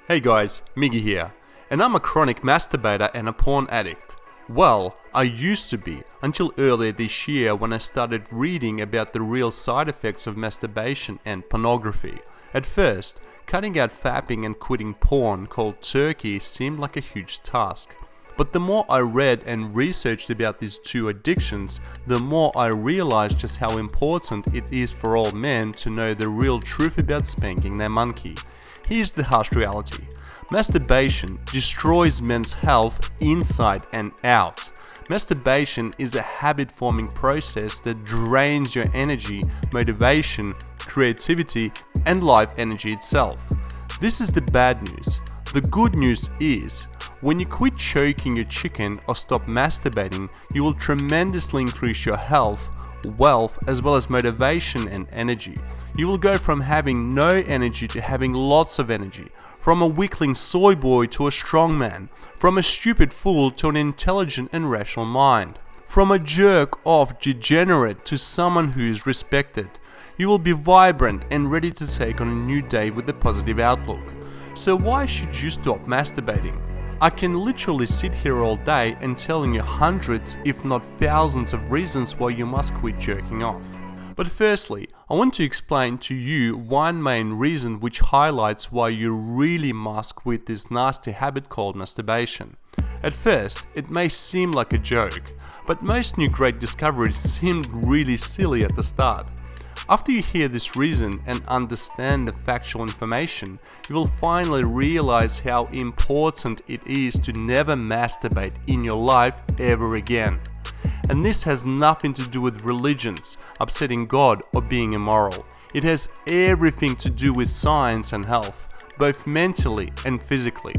Hey guys, Miggy here, and I'm a chronic masturbator and a porn addict. Well, I used to be, until earlier this year when I started reading about the real side effects of masturbation and pornography. At first, cutting out fapping and quitting porn cold turkey seemed like a huge task. But the more I read and researched about these two addictions, the more I realized just how important it is for all men to know the real truth about spanking their monkey. Here's the harsh reality. Masturbation destroys men's health inside and out. Masturbation is a habit-forming process that drains your energy, motivation, creativity, and life energy itself. This is the bad news. The good news is, when you quit choking your chicken or stop masturbating, you will tremendously increase your health, wealth, as well as motivation and energy. You will go from having no energy to having lots of energy, from a weakling soy boy to a strong man, from a stupid fool to an intelligent and rational mind, from a jerk-off degenerate to someone who is respected. You will be vibrant and ready to take on a new day with a positive outlook. So why should you stop masturbating? I can literally sit here all day and telling you hundreds, if not thousands of reasons why you must quit jerking off. But firstly, I want to explain to you one main reason which highlights why you really must quit this nasty habit called masturbation. At first, it may seem like a joke, but most new great discoveries seemed really silly at the start. After you hear this reason and understand the factual information, you will finally realize how important it is to never masturbate in your life ever again. And this has nothing to do with religions, upsetting God, or being immoral. It has everything to do with science and health, both mentally and physically.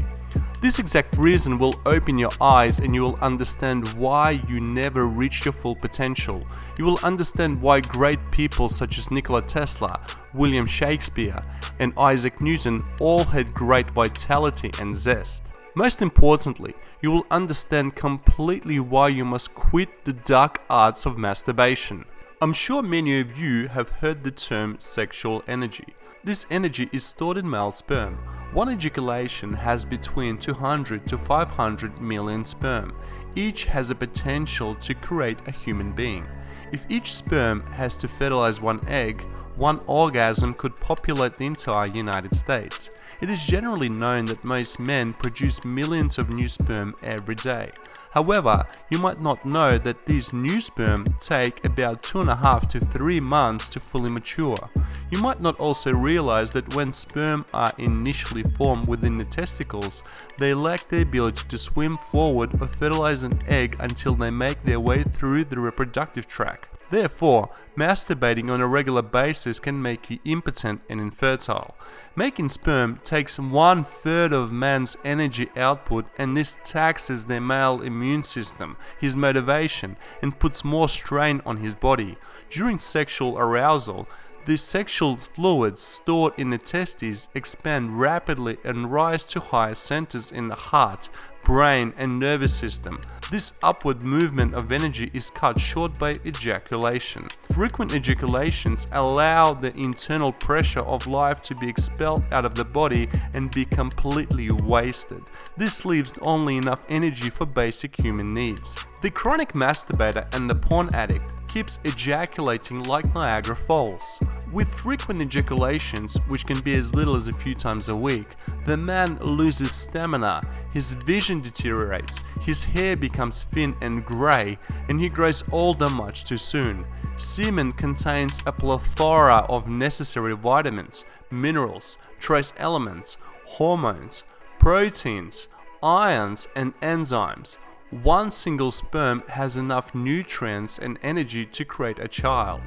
This exact reason will open your eyes and you will understand why you never reached your full potential. You will understand why great people such as Nikola Tesla, William Shakespeare, and Isaac Newton all had great vitality and zest. Most importantly, you will understand completely why you must quit the dark arts of masturbation. I'm sure many of you have heard the term sexual energy. This energy is stored in male sperm. One ejaculation has between 200 to 500 million sperm. Each has a potential to create a human being. If each sperm has to fertilize one egg, one orgasm could populate the entire United States. It is generally known that most men produce millions of new sperm every day. However, you might not know that these new sperm take about 2.5 to 3 months to fully mature. You might not also realize that when sperm are initially formed within the testicles, they lack the ability to swim forward or fertilize an egg until they make their way through the reproductive tract. Therefore, masturbating on a regular basis can make you impotent and infertile. Making sperm takes 1/3 of man's energy output, and this taxes their male immune system, his motivation, and puts more strain on his body. During sexual arousal, the sexual fluids stored in the testes expand rapidly and rise to higher centers in the heart, brain, and nervous system. This upward movement of energy is cut short by ejaculation. Frequent ejaculations allow the internal pressure of life to be expelled out of the body and be completely wasted. This leaves only enough energy for basic human needs. The chronic masturbator and the porn addict keeps ejaculating like Niagara Falls. With frequent ejaculations, which can be as little as a few times a week, the man loses stamina, his vision deteriorates, his hair becomes thin and grey, and he grows older much too soon. Semen contains a plethora of necessary vitamins, minerals, trace elements, hormones, proteins, ions, and enzymes. One single sperm has enough nutrients and energy to create a child.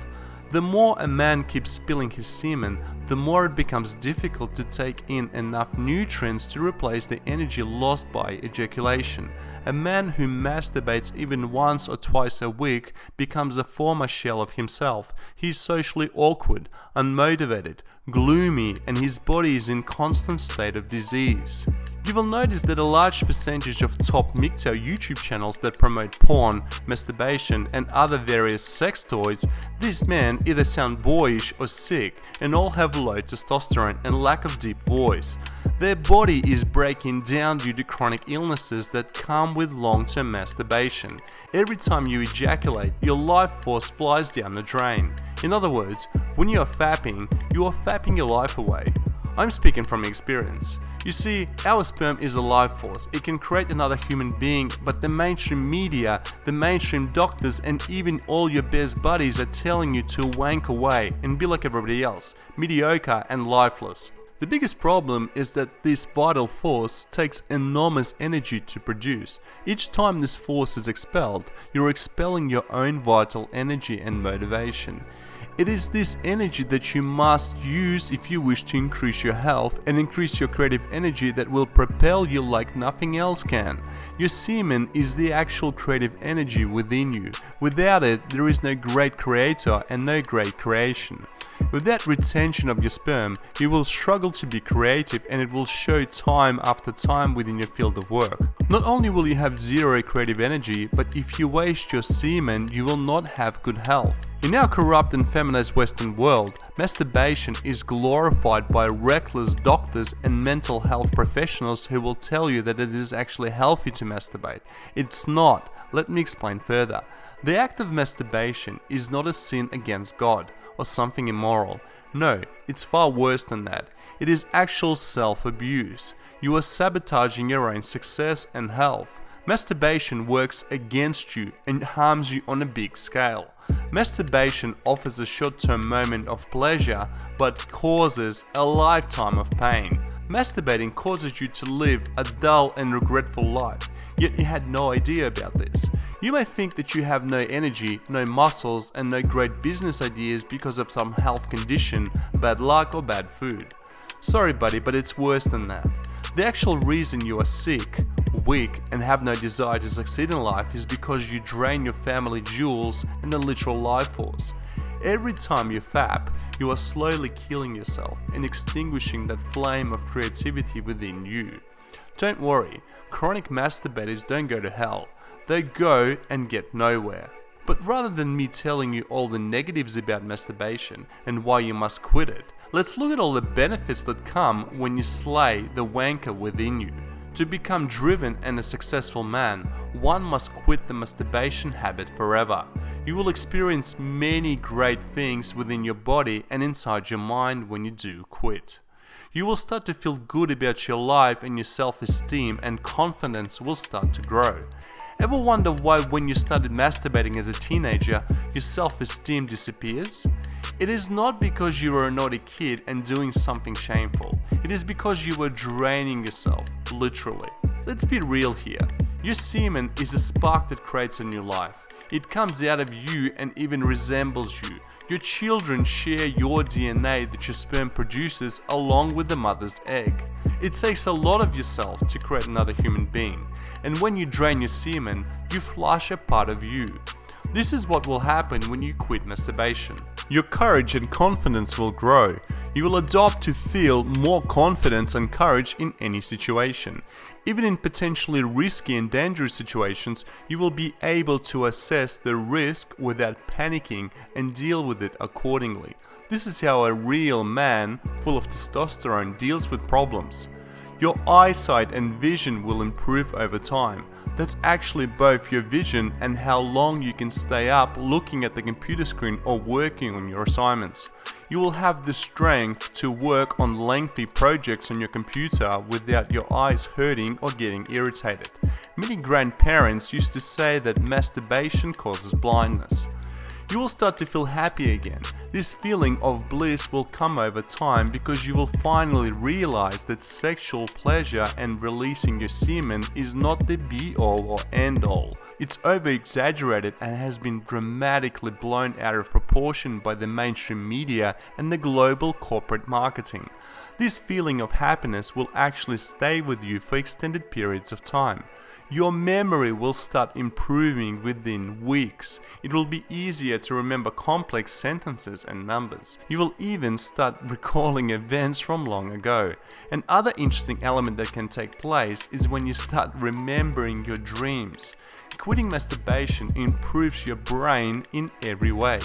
The more a man keeps spilling his semen, the more it becomes difficult to take in enough nutrients to replace the energy lost by ejaculation. A man who masturbates even once or twice a week becomes a former shell of himself. He is socially awkward, unmotivated, gloomy, and his body is in constant state of disease. You will notice that a large percentage of top MGTOW YouTube channels that promote porn, masturbation and other various sex toys, these men either sound boyish or sick and all have low testosterone and lack of deep voice. Their body is breaking down due to chronic illnesses that come with long-term masturbation. Every time you ejaculate, your life force flies down the drain. In other words, when you are fapping your life away. I'm speaking from experience. You see, our sperm is a life force. It can create another human being, but the mainstream media, the mainstream doctors, and even all your best buddies are telling you to wank away and be like everybody else, mediocre and lifeless. The biggest problem is that this vital force takes enormous energy to produce. Each time this force is expelled, you're expelling your own vital energy and motivation. It is this energy that you must use if you wish to increase your health and increase your creative energy that will propel you like nothing else can. Your semen is the actual creative energy within you. Without it, there is no great creator and no great creation. Without retention of your sperm, you will struggle to be creative and it will show time after time within your field of work. Not only will you have zero creative energy, but if you waste your semen, you will not have good health. In our corrupt and feminized Western world, masturbation is glorified by reckless doctors and mental health professionals who will tell you that it is actually healthy to masturbate. It's not. Let me explain further. The act of masturbation is not a sin against God or something immoral. No, it's far worse than that. It is actual self-abuse. You are sabotaging your own success and health. Masturbation works against you and harms you on a big scale. Masturbation offers a short-term moment of pleasure but causes a lifetime of pain. Masturbating causes you to live a dull and regretful life, yet you had no idea about this. You may think that you have no energy, no muscles, and no great business ideas because of some health condition, bad luck, or bad food. Sorry buddy, but it's worse than that. The actual reason you are sick, weak, and have no desire to succeed in life is because you drain your family jewels and the literal life force. Every time you fap, you are slowly killing yourself and extinguishing that flame of creativity within you. Don't worry, chronic masturbators don't go to hell. They go and get nowhere. But rather than me telling you all the negatives about masturbation and why you must quit it, let's look at all the benefits that come when you slay the wanker within you. To become driven and a successful man, one must quit the masturbation habit forever. You will experience many great things within your body and inside your mind when you do quit. You will start to feel good about your life and your self-esteem and confidence will start to grow. Ever wonder why when you started masturbating as a teenager, your self-esteem disappears? It is not because you were a naughty kid and doing something shameful. It is because you were draining yourself, literally. Let's be real here. Your semen is a spark that creates a new life. It comes out of you and even resembles you. Your children share your DNA that your sperm produces along with the mother's egg. It takes a lot of yourself to create another human being. And when you drain your semen, you flush a part of you. This is what will happen when you quit masturbation. Your courage and confidence will grow. You will adopt to feel more confidence and courage in any situation. Even in potentially risky and dangerous situations, you will be able to assess the risk without panicking and deal with it accordingly. This is how a real man, full of testosterone, deals with problems. Your eyesight and vision will improve over time. That's actually both your vision and how long you can stay up looking at the computer screen or working on your assignments. You will have the strength to work on lengthy projects on your computer without your eyes hurting or getting irritated. Many grandparents used to say that masturbation causes blindness. You will start to feel happy again. This feeling of bliss will come over time because you will finally realize that sexual pleasure and releasing your semen is not the be-all or end-all. It's over-exaggerated and has been dramatically blown out of proportion by the mainstream media and the global corporate marketing. This feeling of happiness will actually stay with you for extended periods of time. Your memory will start improving within weeks. It will be easier to remember complex sentences and numbers. You will even start recalling events from long ago. Another interesting element that can take place is when you start remembering your dreams. Quitting masturbation improves your brain in every way.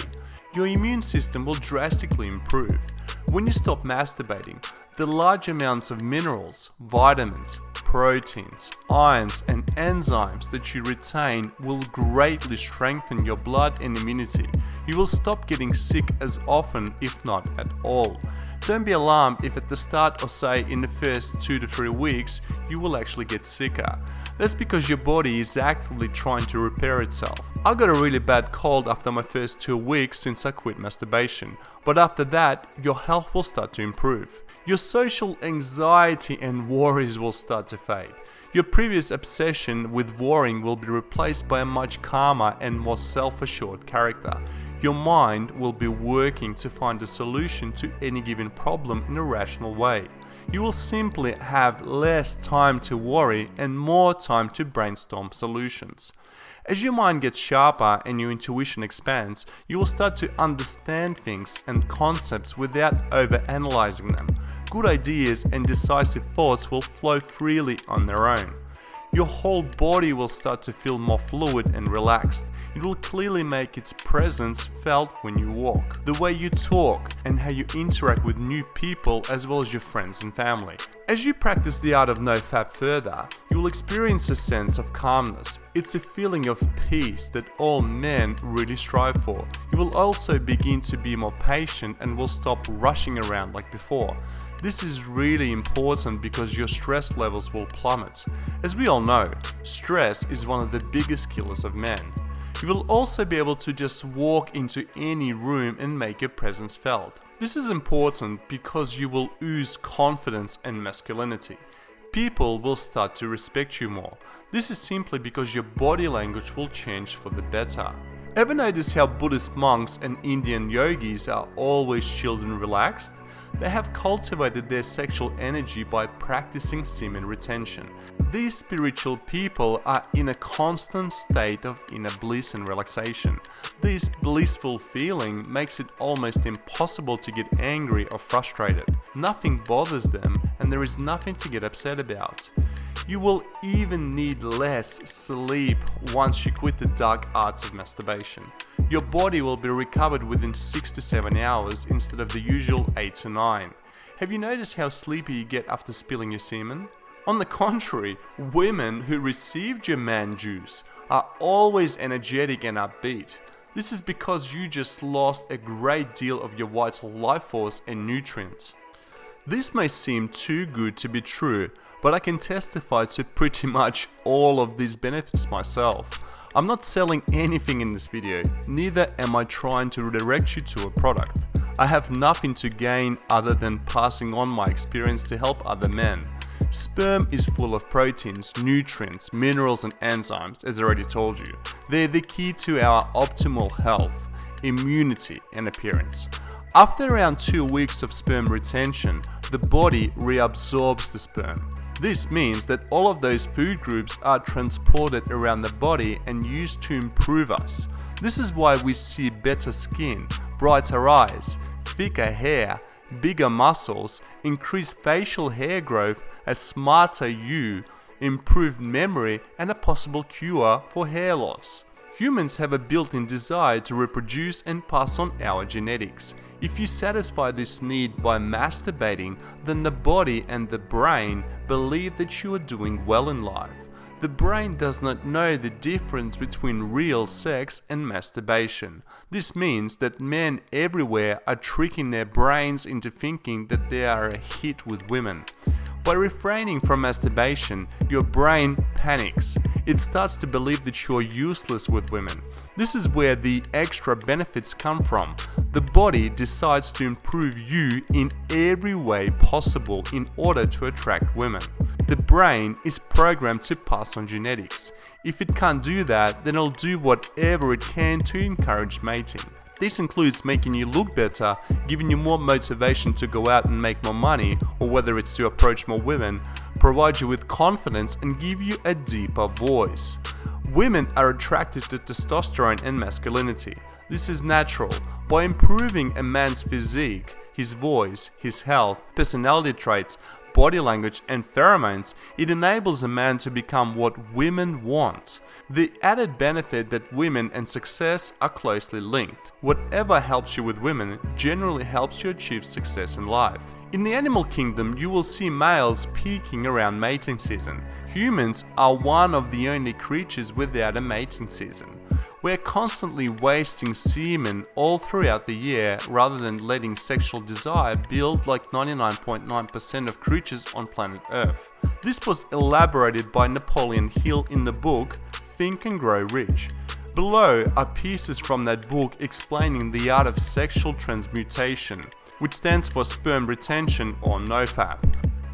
Your immune system will drastically improve. When you stop masturbating, the large amounts of minerals, vitamins, proteins, irons, and enzymes that you retain will greatly strengthen your blood and immunity. You will stop getting sick as often, if not at all. Don't be alarmed if at the start or say in the first 2 to 3 weeks you will actually get sicker. That's because your body is actively trying to repair itself. I got a really bad cold after my first 2 weeks since I quit masturbation, but after that your health will start to improve. Your social anxiety and worries will start to fade. Your previous obsession with worrying will be replaced by a much calmer and more self-assured character. Your mind will be working to find a solution to any given problem in a rational way. You will simply have less time to worry and more time to brainstorm solutions. As your mind gets sharper and your intuition expands, you will start to understand things and concepts without overanalyzing them. Good ideas and decisive thoughts will flow freely on their own. Your whole body will start to feel more fluid and relaxed. It will clearly make its presence felt when you walk, the way you talk, and how you interact with new people as well as your friends and family. As you practice the art of NoFap further, you will experience a sense of calmness. It's a feeling of peace that all men really strive for. You will also begin to be more patient and will stop rushing around like before. This is really important because your stress levels will plummet. As we all know, stress is one of the biggest killers of men. You will also be able to just walk into any room and make your presence felt. This is important because you will ooze confidence and masculinity. People will start to respect you more. This is simply because your body language will change for the better. Ever notice how Buddhist monks and Indian yogis are always chilled and relaxed? They have cultivated their sexual energy by practicing semen retention. These spiritual people are in a constant state of inner bliss and relaxation. This blissful feeling makes it almost impossible to get angry or frustrated. Nothing bothers them and there is nothing to get upset about. You will even need less sleep once you quit the dark arts of masturbation. Your body will be recovered within 6 to 7 hours instead of the usual 8 to 9. Have you noticed how sleepy you get after spilling your semen? On the contrary, women who received your man juice are always energetic and upbeat. This is because you just lost a great deal of your vital life force and nutrients. This may seem too good to be true, but I can testify to pretty much all of these benefits myself. I'm not selling anything in this video, neither am I trying to redirect you to a product. I have nothing to gain other than passing on my experience to help other men. Sperm is full of proteins, nutrients, minerals and enzymes, as I already told you. They're the key to our optimal health, immunity and appearance. After around 2 weeks of sperm retention, the body reabsorbs the sperm. This means that all of those food groups are transported around the body and used to improve us. This is why we see better skin, brighter eyes, thicker hair, bigger muscles, increased facial hair growth, a smarter you, improved memory, and a possible cure for hair loss. Humans have a built-in desire to reproduce and pass on our genetics. If you satisfy this need by masturbating, then the body and the brain believe that you are doing well in life. The brain does not know the difference between real sex and masturbation. This means that men everywhere are tricking their brains into thinking that they are a hit with women. By refraining from masturbation, your brain panics. It starts to believe that you're useless with women. This is where the extra benefits come from. The body decides to improve you in every way possible in order to attract women. The brain is programmed to pass on genetics. If it can't do that, then it'll do whatever it can to encourage mating. This includes making you look better, giving you more motivation to go out and make more money, or whether it's to approach more women, provide you with confidence and give you a deeper voice. Women are attracted to testosterone and masculinity. This is natural. By improving a man's physique, his voice, his health, personality traits, body language, and pheromones, it enables a man to become what women want. The added benefit that women and success are closely linked. Whatever helps you with women generally helps you achieve success in life. In the animal kingdom, you will see males peaking around mating season. Humans are one of the only creatures without a mating season. We're constantly wasting semen all throughout the year rather than letting sexual desire build like 99.9% of creatures on planet Earth. This was elaborated by Napoleon Hill in the book Think and Grow Rich. Below are pieces from that book explaining the art of sexual transmutation, which stands for sperm retention or nofap.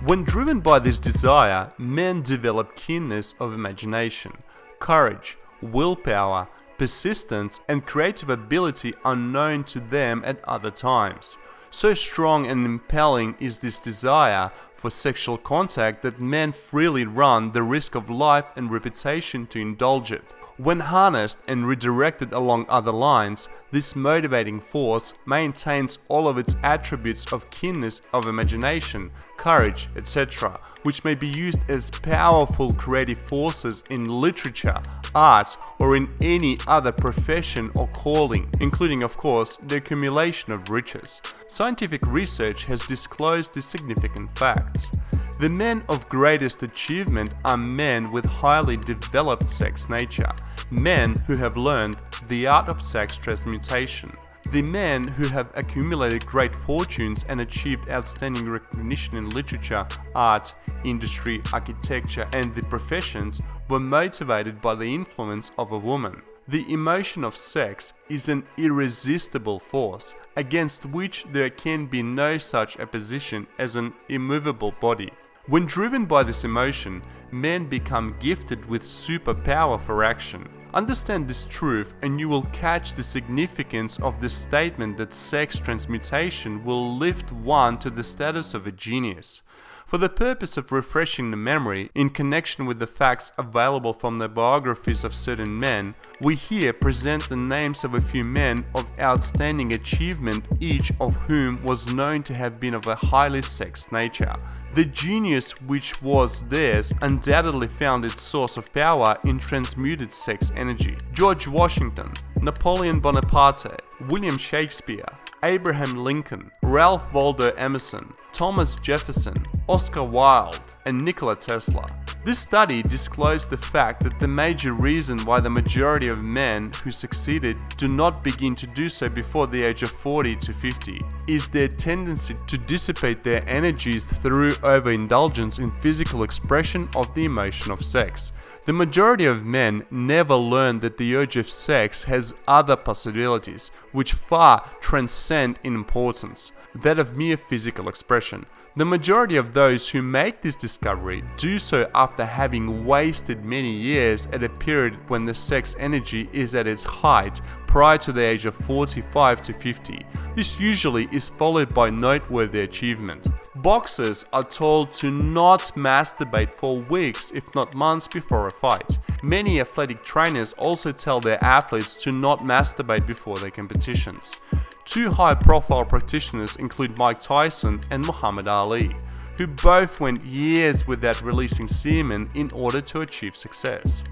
When driven by this desire, men develop keenness of imagination, courage, willpower, persistence, and creative ability unknown to them at other times. So strong and impelling is this desire for sexual contact that men freely run the risk of life and reputation to indulge it. When harnessed and redirected along other lines, this motivating force maintains all of its attributes of keenness of imagination, courage, etc., which may be used as powerful creative forces in literature, art, or in any other profession or calling, including, of course, the accumulation of riches. Scientific research has disclosed the significant facts. The men of greatest achievement are men with highly developed sex nature, men who have learned the art of sex transmutation. The men who have accumulated great fortunes and achieved outstanding recognition in literature, art, industry, architecture, and the professions were motivated by the influence of a woman. The emotion of sex is an irresistible force against which there can be no such opposition as an immovable body. When driven by this emotion, men become gifted with superpower for action. Understand this truth and you will catch the significance of the statement that sex transmutation will lift one to the status of a genius. For the purpose of refreshing the memory in connection with the facts available from the biographies of certain men, we here present the names of a few men of outstanding achievement, each of whom was known to have been of a highly sexed nature. The genius which was theirs undoubtedly found its source of power in transmuted sex energy. George Washington, Napoleon Bonaparte, William Shakespeare, Abraham Lincoln, Ralph Waldo Emerson, Thomas Jefferson, Oscar Wilde, and Nikola Tesla. This study disclosed the fact that the major reason why the majority of men who succeeded do not begin to do so before the age of 40 to 50 is their tendency to dissipate their energies through overindulgence in physical expression of the emotion of sex. The majority of men never learn that the urge of sex has other possibilities, which far transcend in importance, that of mere physical expression. The majority of those who make this discovery do so after having wasted many years at a period when the sex energy is at its height prior to the age of 45 to 50. This usually is followed by noteworthy achievement. Boxers are told to not masturbate for weeks, if not months, before a fight. Many athletic trainers also tell their athletes to not masturbate before their competitions. Two high-profile practitioners include Mike Tyson and Muhammad Ali, who both went years without releasing semen in order to achieve success.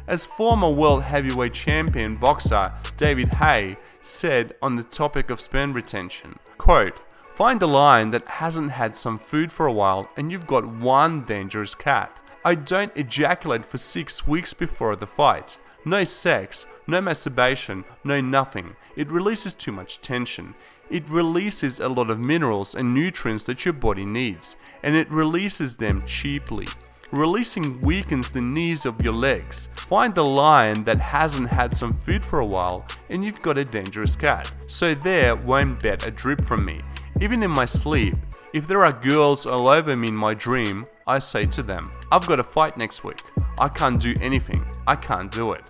As former world heavyweight champion boxer David Haye said on the topic of sperm retention, quote, "Find a lion that hasn't had some food for a while and you've got one dangerous cat. I don't ejaculate for 6 weeks before the fight. No sex, no masturbation, no nothing. It releases too much tension. It releases a lot of minerals and nutrients that your body needs, and it releases them cheaply. Releasing weakens the knees of your legs. Find a lion that hasn't had some food for a while and you've got a dangerous cat. So there won't bet a drip from me. Even in my sleep, if there are girls all over me in my dream, I say to them, I've got a fight next week. I can't do anything. I can't do it.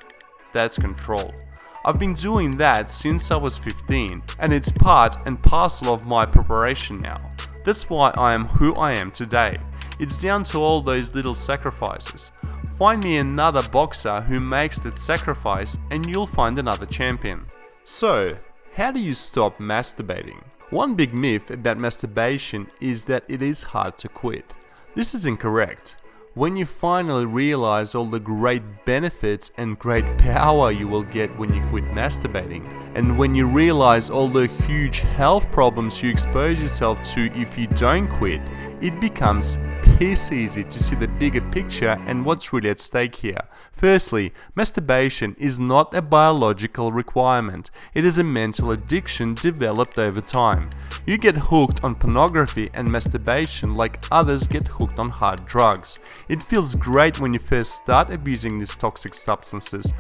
That's control. I've been doing that since I was 15, and it's part and parcel of my preparation now. That's why I am who I am today. It's down to all those little sacrifices. Find me another boxer who makes that sacrifice and you'll find another champion. So, how do you stop masturbating? One big myth about masturbation is that it is hard to quit. This is incorrect. When you finally realize all the great benefits and great power you will get when you quit masturbating, and when you realize all the huge health problems you expose yourself to if you don't quit, it becomes piss easy to see the bigger picture and what's really at stake here. Firstly, masturbation is not a biological requirement. It is a mental addiction developed over time. You get hooked on pornography and masturbation like others get hooked on hard drugs. It feels great when you first start abusing these toxic substances,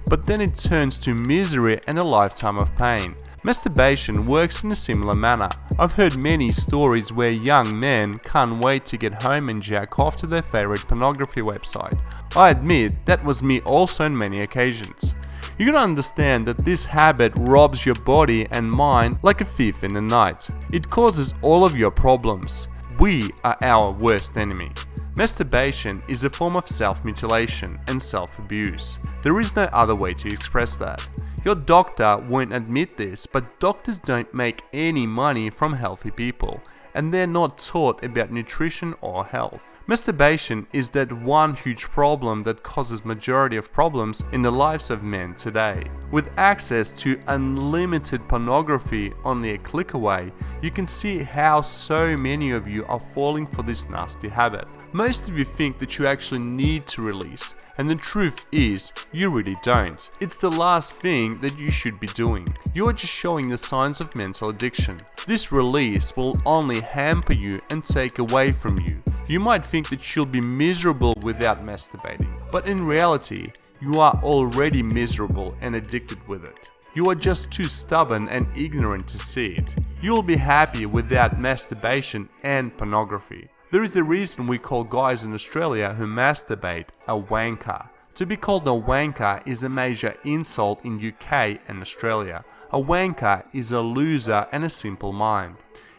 but then it turns to misery and a lifetime of pain. Masturbation works in a similar manner. I've heard many stories where young men can't wait to get home and jack off to their favorite pornography website. I admit that was me also on many occasions. You gotta understand that this habit robs your body and mind like a thief in the night. It causes all of your problems. We are our worst enemy. Masturbation is a form of self-mutilation and self-abuse. There is no other way to express that. Your doctor won't admit this, but doctors don't make any money from healthy people, and they're not taught about nutrition or health. Masturbation is that one huge problem that causes majority of problems in the lives of men today. With access to unlimited pornography only a click away, you can see how so many of you are falling for this nasty habit. Most of you think that you actually need to release, and the truth is, you really don't. It's the last thing that you should be doing. You are just showing the signs of mental addiction. This release will only hamper you and take away from you. You might think that you'll be miserable without masturbating, but in reality, you are already miserable and addicted with it. You are just too stubborn and ignorant to see it. You will be happy without masturbation and pornography. There is a reason we call guys in Australia who masturbate a wanker. To be called a wanker is a major insult in UK and Australia. A wanker is a loser and a simple mind.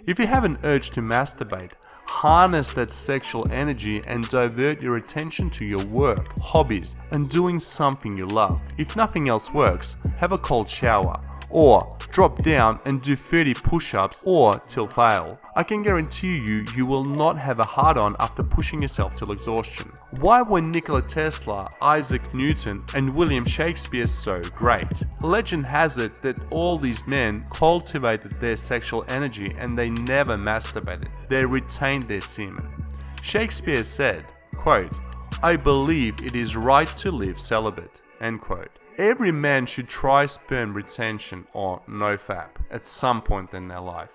If you have an urge to masturbate, harness that sexual energy and divert your attention to your work, hobbies, and doing something you love. If nothing else works, have a cold shower, or drop down and do 30 push-ups or till fail. I can guarantee you, you will not have a hard-on after pushing yourself till exhaustion. Why were Nikola Tesla, Isaac Newton, and William Shakespeare so great? Legend has it that all these men cultivated their sexual energy and they never masturbated. They retained their semen. Shakespeare said, quote, "I believe it is right to live celibate," end quote. Every man should try sperm retention or nofap at some point in their life,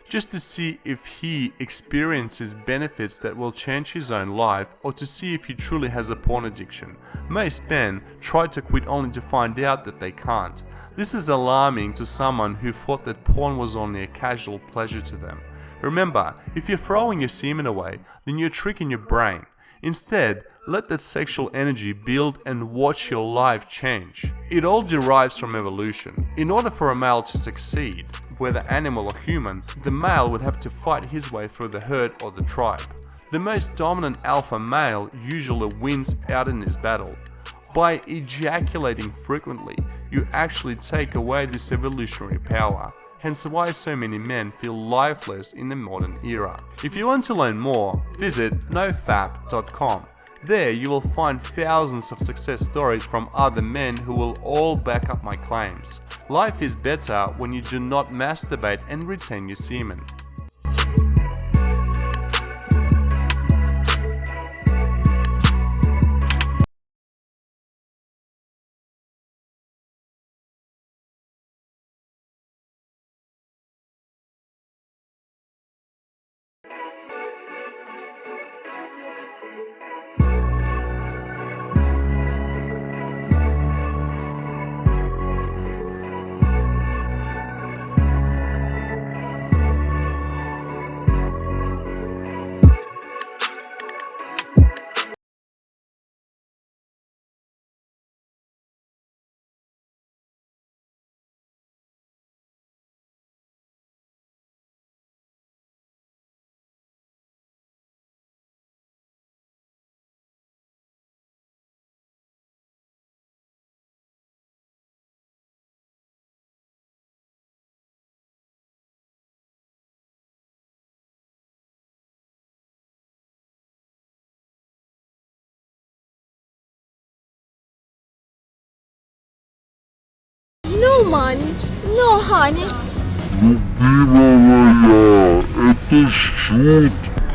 just to see if he experiences benefits that will change his own life, or to see if he truly has a porn addiction. Most men try to quit only to find out that they can't. This is alarming to someone who thought that porn was only a casual pleasure to them. Remember, if you're throwing your semen away, then you're tricking your brain. Instead, let that sexual energy build and watch your life change. It all derives from evolution. In order for a male to succeed, whether animal or human, the male would have to fight his way through the herd or the tribe. The most dominant alpha male usually wins out in this battle. By ejaculating frequently, you actually take away this evolutionary power. Hence why so many men feel lifeless in the modern era. If you want to learn more, visit nofap.com. There you will find thousands of success stories from other men who will all back up my claims. Life is better when you do not masturbate and retain your semen. No money, no honey.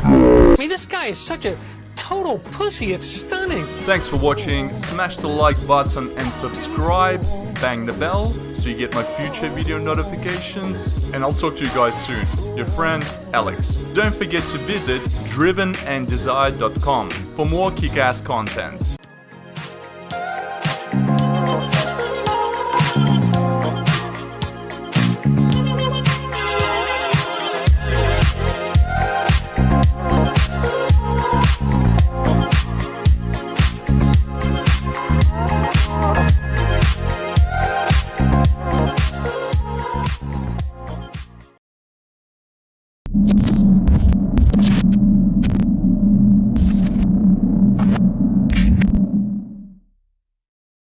I mean, this guy is such a total pussy, it's stunning. Thanks for watching, smash the like button and subscribe, bang the bell so you get my future video notifications, and I'll talk to you guys soon. Your friend, Alex. Don't forget to visit drivenanddesired.com for more kick-ass content.